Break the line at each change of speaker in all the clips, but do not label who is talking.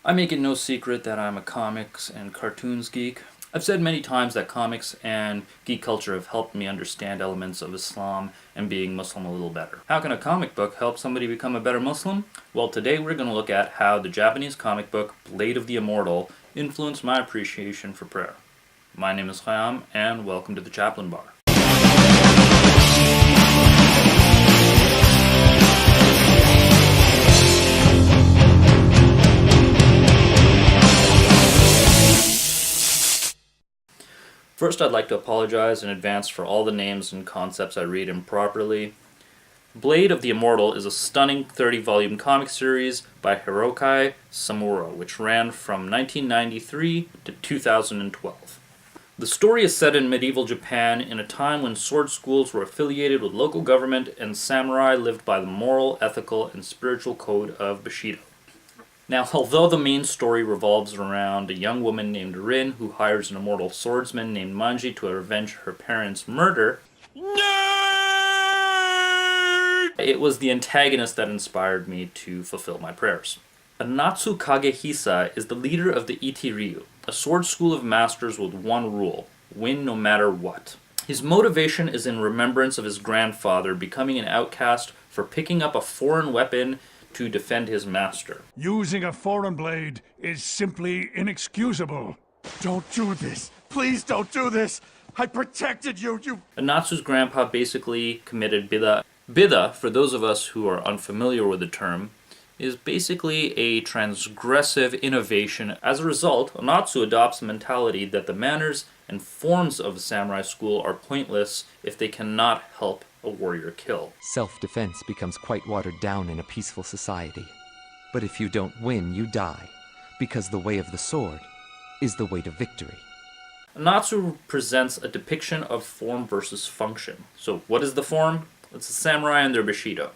I make it no secret that I'm a comics and cartoons geek. I've said many times that comics and geek culture have helped me understand elements of Islam and being Muslim a little better. How can a comic book help somebody become a better Muslim? Well, today we're going to look at how the Japanese comic book Blade of the Immortal influenced my appreciation for prayer. My name is Khayyam, and welcome to the Chaplain Bar. First, I'd like to apologize in advance for all the names and concepts I read improperly. Blade of the Immortal is a stunning 30-volume comic series by Hiroki Samura, which ran from 1993 to 2012. The story is set in medieval Japan in a time when sword schools were affiliated with local government and samurai lived by the moral, ethical, and spiritual code of Bushido. Now, although the main story revolves around a young woman named Rin who hires an immortal swordsman named Manji to avenge her parents' murder, it was the antagonist that inspired me to fulfill my prayers. Anatsu Kagehisa is the leader of the Itiryu, a sword school of masters with one rule: win no matter what. His motivation is in remembrance of his grandfather becoming an outcast for picking up a foreign weapon to defend his master.
Using a foreign blade is simply inexcusable. Don't do this. Please don't do this. I protected you,
Anatsu's grandpa basically committed bid'ah. Bid'ah, for those of us who are unfamiliar with the term, is basically a transgressive innovation. As a result, Anatsu adopts the mentality that the manners and forms of a samurai school are pointless if they cannot help a warrior kill.
Self-defense becomes quite watered down in a peaceful society. But if you don't win, you die, because the way of the sword is the way to victory.
Anatsu presents a depiction of form versus function. So what is the form? It's a samurai and their Bushido.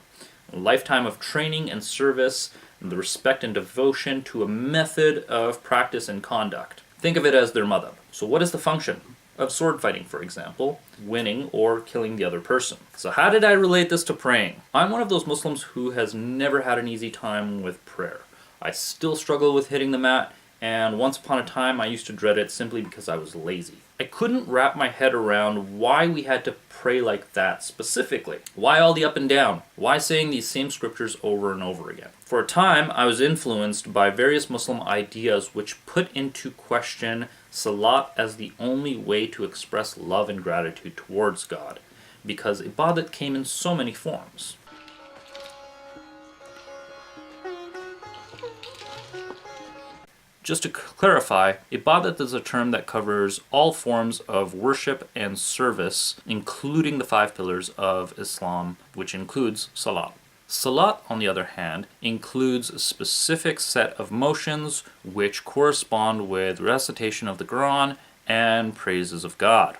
A lifetime of training and service, and the respect and devotion to a method of practice and conduct. Think of it as their mother. So what is the function of sword fighting, for example? Winning or killing the other person. So how did I relate this to praying? I'm one of those Muslims who has never had an easy time with prayer. I still struggle with hitting the mat, and once upon a time I used to dread it simply because I was lazy. I couldn't wrap my head around why we had to pray like that specifically. Why all the up and down? Why saying these same scriptures over and over again? For a time, I was influenced by various Muslim ideas which put into question salat as the only way to express love and gratitude towards God, because ibadat came in so many forms. Just to clarify, ibadat is a term that covers all forms of worship and service, including the 5 pillars of Islam, which includes salat. Salat, on the other hand, includes a specific set of motions which correspond with recitation of the Quran and praises of God.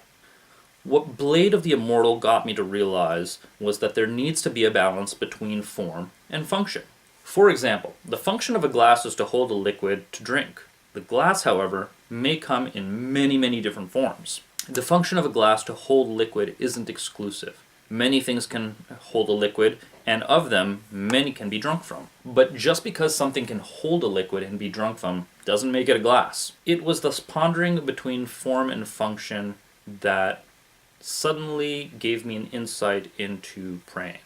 What Blade of the Immortal got me to realize was that there needs to be a balance between form and function. For example, the function of a glass is to hold a liquid to drink. The glass, however, may come in many different forms. The function of a glass to hold liquid isn't exclusive. Many things can hold a liquid, and of them, many can be drunk from. But just because something can hold a liquid and be drunk from doesn't make it a glass. It was this pondering between form and function that suddenly gave me an insight into praying.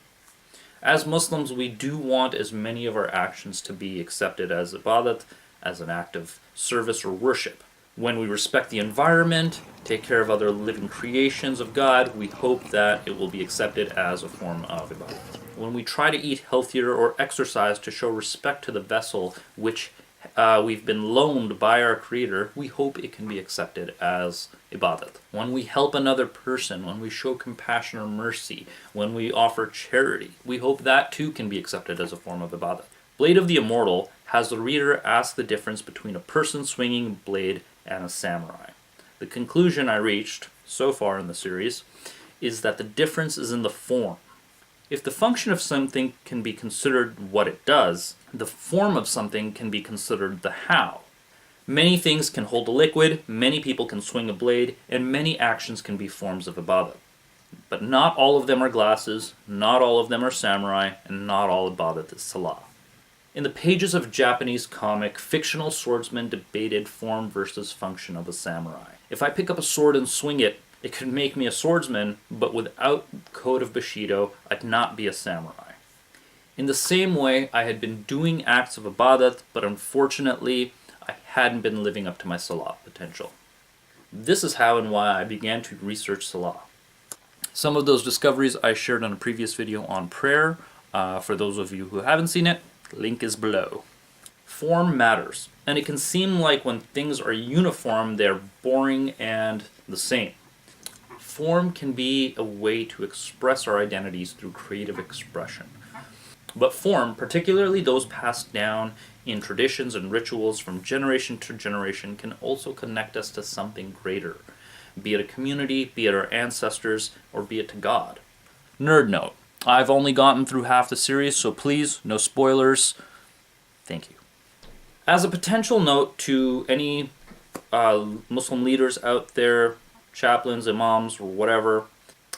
As Muslims, we do want as many of our actions to be accepted as ibadat, as an act of service or worship. When we respect the environment, take care of other living creations of God, we hope that it will be accepted as a form of ibadat. When we try to eat healthier or exercise to show respect to the vessel which we've been loaned by our Creator, we hope it can be accepted as ibadat. When we help another person, when we show compassion or mercy, when we offer charity, we hope that too can be accepted as a form of ibadat. Blade of the Immortal has the reader ask the difference between a person swinging a blade and a samurai. The conclusion I reached so far in the series is that the difference is in the form. If the function of something can be considered what it does, the form of something can be considered the how. Many things can hold a liquid, many people can swing a blade, and many actions can be forms of ibadat. But not all of them are glasses, not all of them are samurai, and not all ibadat is salah. In the pages of Japanese comic, fictional swordsmen debated form versus function of a samurai. If I pick up a sword and swing it, it could make me a swordsman, but without the code of Bushido, I'd not be a samurai. In the same way, I had been doing acts of ibadat, but unfortunately, I hadn't been living up to my salat potential. This is how and why I began to research salah. Some of those discoveries I shared on a previous video on prayer. For those of you who haven't seen it, link is below. Form matters, and it can seem like when things are uniform, they're boring and the same. Form can be a way to express our identities through creative expression. But form, particularly those passed down in traditions and rituals from generation to generation, can also connect us to something greater, be it a community, be it our ancestors, or be it to God. Nerd note, I've only gotten through half the series, so please, no spoilers. Thank you. As a potential note to any Muslim leaders out there, chaplains, imams, or whatever,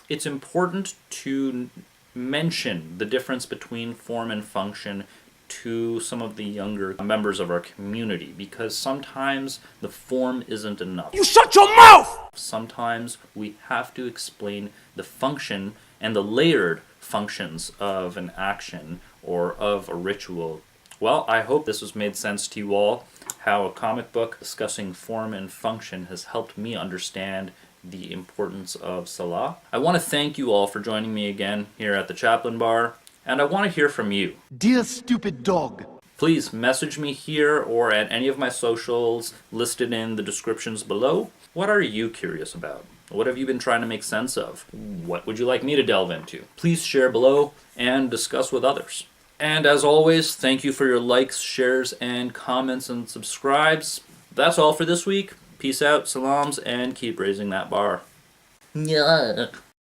it's important to mention the difference between form and function to some of the younger members of our community, because sometimes the form isn't enough.
You shut your mouth!
Sometimes we have to explain the function and the layered functions of an action or of a ritual. Well, I hope this has made sense to you all, how a comic book discussing form and function has helped me understand the importance of salah. I want to thank you all for joining me again here at the Chaplain Bar, and I want to hear from you.
Dear stupid dog.
Please message me here or at any of my socials listed in the descriptions below. What are you curious about? What have you been trying to make sense of? What would you like me to delve into? Please share below and discuss with others. And as always, thank you for your likes, shares, and comments and subscribes. That's all for this week. Peace out, salams, and keep raising that bar. Yeah.